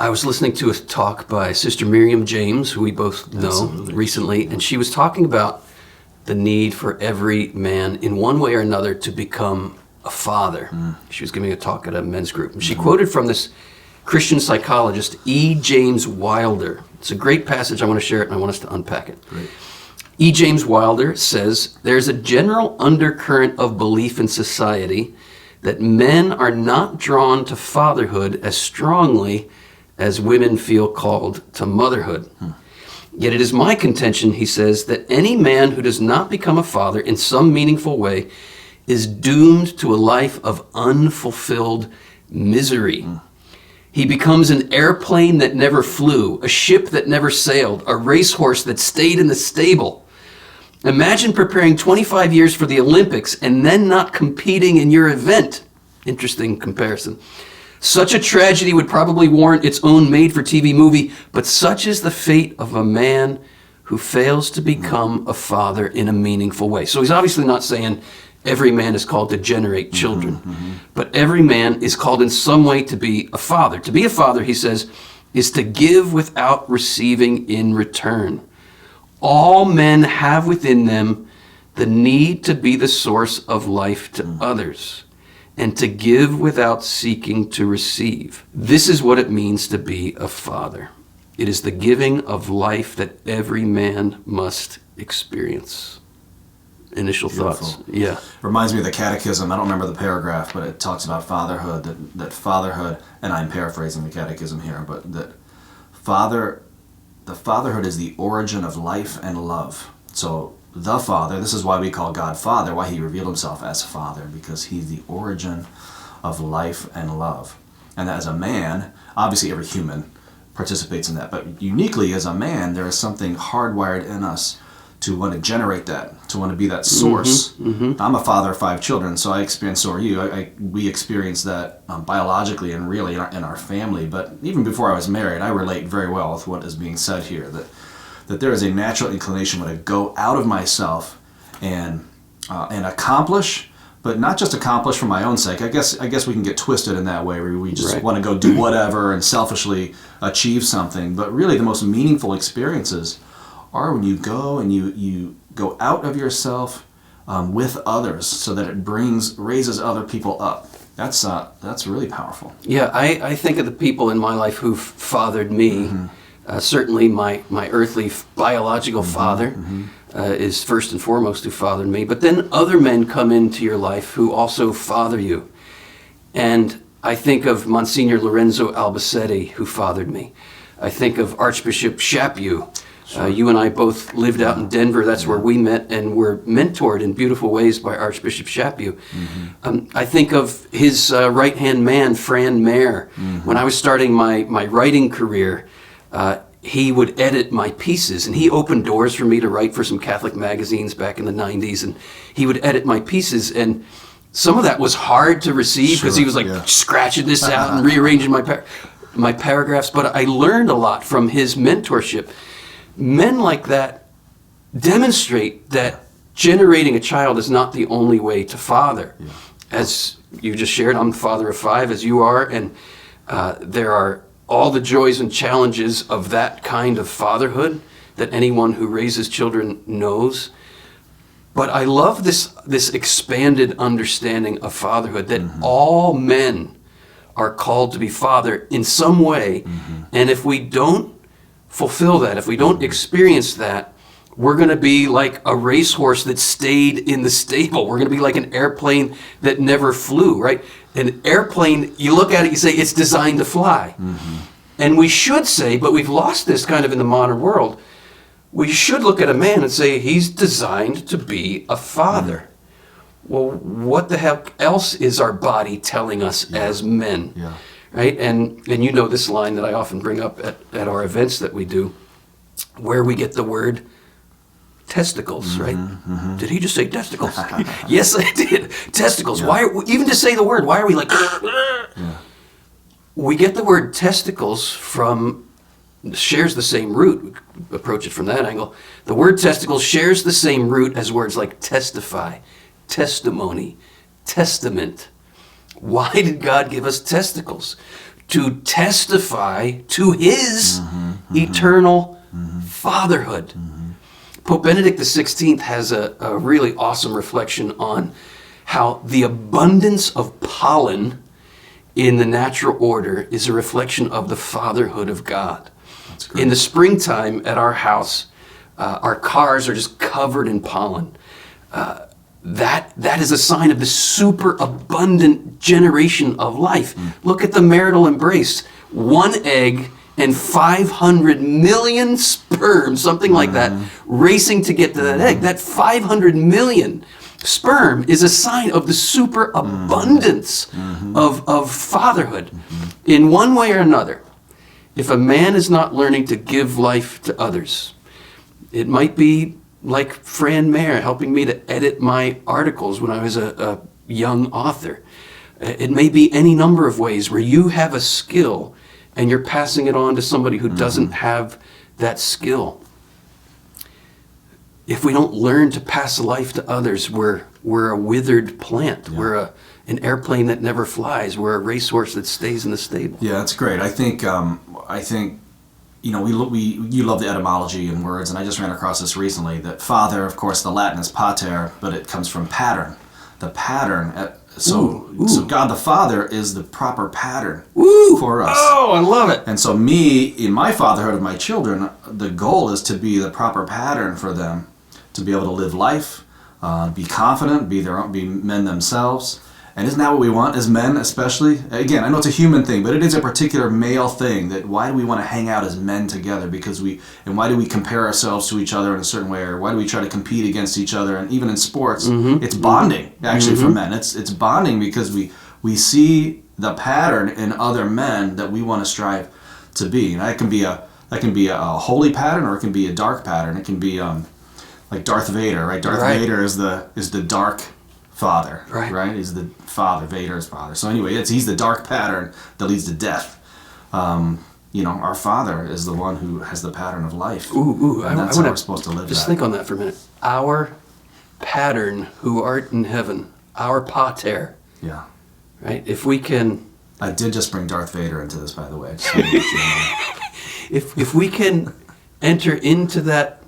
I was listening to a talk by Sister Miriam James, who we both know recently, and she was talking about the need for every man in one way or another to become a father. She was giving a talk at a men's group. And she quoted from this Christian psychologist, E. James Wilder. It's a great passage. I want to share it and I want us to unpack it. Great. E. James Wilder says, "There's a general undercurrent of belief in society that men are not drawn to fatherhood as strongly as women feel called to motherhood. Yet it is my contention," he says, "that any man who does not become a father in some meaningful way is doomed to a life of unfulfilled misery. He becomes an airplane that never flew, a ship that never sailed, a racehorse that stayed in the stable. Imagine preparing 25 years for the Olympics and then not competing in your event." Interesting comparison. "Such a tragedy would probably warrant its own made-for-TV movie, but such is the fate of a man who fails to become a father in a meaningful way." So he's obviously not saying every man is called to generate children, but every man is called in some way to be a father. To be a father, he says, is to give without receiving in return. All men have within them the need to be the source of life to others, and to give without seeking to receive. This is what it means to be a father. It is the giving of life that every man must experience. Initial thoughts. Yeah. Reminds me of the Catechism. I don't remember the paragraph, but it talks about fatherhood. That fatherhood, and I'm paraphrasing the Catechism here, but the fatherhood is the origin of life and love. So the Father, this is why we call God Father, why he revealed himself as Father, because he's the origin of life and love. And as a man, obviously every human participates in that, but uniquely as a man, there is something hardwired in us to want to generate that, to want to be that source. I'm a father of 5 children, so I experience, so are you. We experience that biologically and really in our family. But even before I was married, I relate very well with what is being said here, that there is a natural inclination to go out of myself and accomplish, but not just accomplish for my own sake. I guess we can get twisted in that way, where we just want to go do whatever and selfishly achieve something. But really, the most meaningful experiences are when you go and you go out of yourself with others, so that it raises other people up. That's really powerful. Yeah, I think of the people in my life who've fathered me. Certainly my earthly biological father is first and foremost who fathered me, but then other men come into your life who also father you. And I think of Monsignor Lorenzo Albacete, who fathered me. I think of Archbishop Chaput. You and I both lived out in Denver. That's where we met and were mentored in beautiful ways by Archbishop Chaput. I think of his right-hand man, Fran Mayer. When I was starting my writing career, he would edit my pieces, and he opened doors for me to write for some Catholic magazines back in the 90s, and he would edit my pieces, and some of that was hard to receive because he was scratching this out and rearranging my paragraphs, but I learned a lot from his mentorship. Men like that demonstrate that generating a child is not the only way to father. As you just shared, I'm the father of 5, as you are, and there are all the joys and challenges of that kind of fatherhood that anyone who raises children knows. But I love this expanded understanding of fatherhood, that all men are called to be father in some way, and if we don't fulfill that, if we don't experience that, we're going to be like a racehorse that stayed in the stable. We're going to be like an airplane that never flew, right? An airplane, you look at it, you say, it's designed to fly. And we should say, but we've lost this kind of in the modern world, we should look at a man and say, he's designed to be a father. Well, what the heck else is our body telling us as men? Right? And you know this line that I often bring up at our events that we do, where we get the word testicles, right? Did he just say testicles? Yes, I did. Testicles. Why? Even to say the word, why are we like... We get the word testicles shares the same root. We approach it from that angle. The word testicles shares the same root as words like testify, testimony, testament. Why did God give us testicles? to testify to his eternal fatherhood. Pope Benedict XVI has a really awesome reflection on how the abundance of pollen in the natural order is a reflection of the fatherhood of God. That's great. In the springtime at our house, our cars are just covered in pollen. That is a sign of the super abundant generation of life. Look at the marital embrace. One egg and 500 million sperm, something like that, racing to get to that egg. That 500 million sperm is a sign of the super abundance of fatherhood. In one way or another, if a man is not learning to give life to others, it might be like Fran Mayer helping me to edit my articles when I was a young author. It may be any number of ways where you have a skill and you're passing it on to somebody who doesn't have that skill. If we don't learn to pass life to others, we're a withered plant. Yeah. We're an airplane that never flies. We're a racehorse that stays in the stable. Yeah, that's great. I think you know, you love the etymology in words, and I just ran across this recently, that father, of course, the Latin is pater, but it comes from pattern. The pattern, so God the Father is the proper pattern for us. Oh, I love it. And so me, in my fatherhood of my children, the goal is to be the proper pattern for them, to be able to live life, be confident, be men themselves. And isn't that what we want as men, especially? Again, I know it's a human thing, but it is a particular male thing. That why do we want to hang out as men together? And why do we compare ourselves to each other in a certain way? Or why do we try to compete against each other? And even in sports, it's bonding, actually, for men. It's bonding because we see the pattern in other men that we want to strive to be. And that can be a holy pattern, or it can be a dark pattern. It can be like Darth Vader, right? Darth Vader is the dark father, right? He's the father, Vader's father. So anyway, he's the dark pattern that leads to death. You know, our Father is the one who has the pattern of life. And that's how we're supposed to live. Just think on that for a minute. Our pattern, who art in heaven, our pater. Yeah. Right? If we can... I did just bring Darth Vader into this, by the way. If we can enter into that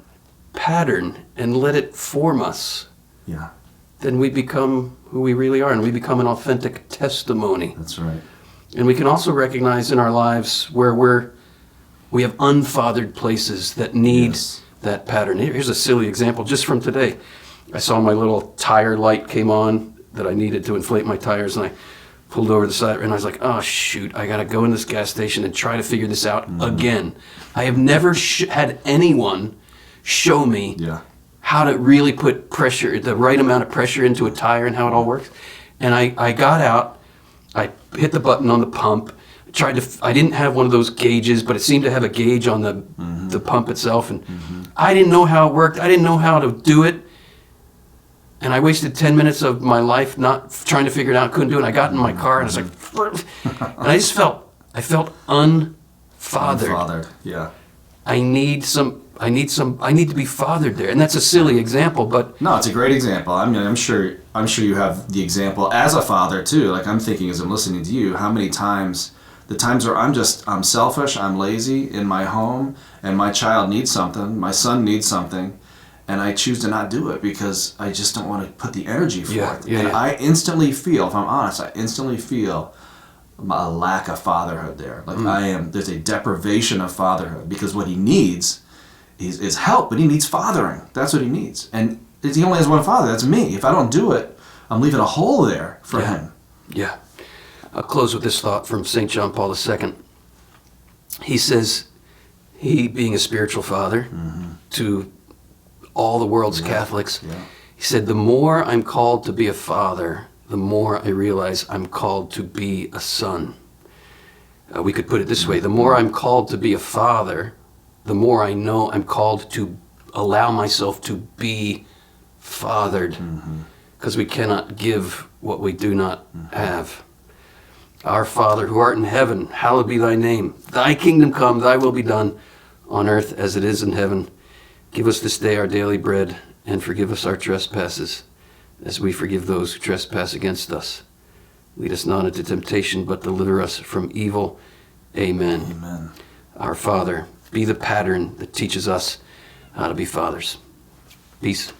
pattern and let it form us, then we become who we really are, and we become an authentic testimony. That's right. And we can also recognize in our lives where we have unfathered places that need that pattern. Here's a silly example just from today. I saw my little tire light came on that I needed to inflate my tires, and I pulled over the side, and I was like, oh shoot, I gotta go in this gas station and try to figure this out again. I have never had anyone show me how to really put pressure, the right amount of pressure into a tire and how it all works. And I got out, I hit the button on the pump, I didn't have one of those gauges, but it seemed to have a gauge on the pump itself, and I didn't know how it worked, I didn't know how to do it, and I wasted 10 minutes of my life not trying to figure it out, couldn't do it. I got in my car and I was like, and I felt unfathered. Unfathered, yeah. I need to be fathered there, and that's a silly example, but no, it's a great example. I mean, I'm sure you have the example as a father too. Like, I'm thinking as I'm listening to you, how many times, the times where I'm selfish, I'm lazy in my home, and my child needs something, my son needs something, and I choose to not do it because I just don't want to put the energy for it. I instantly feel, if I'm honest, a lack of fatherhood there. Like there's a deprivation of fatherhood, because what he needs is help, but he needs fathering. That's what he needs. And he only has one father, that's me. If I don't do it, I'm leaving a hole there for him. Yeah. I'll close with this thought from St. John Paul II. He says, he being a spiritual father to all the world's Catholics, he said, the more I'm called to be a father, the more I realize I'm called to be a son. We could put it this way, the more I'm called to be a father, the more I know I'm called to allow myself to be fathered, because we cannot give what we do not have. Our Father, who art in heaven, hallowed be thy name. Thy kingdom come, thy will be done, on earth as it is in heaven. Give us this day our daily bread, and forgive us our trespasses, as we forgive those who trespass against us. Lead us not into temptation, but deliver us from evil. Amen. Amen. Our Father, be the pattern that teaches us how to be fathers. Peace.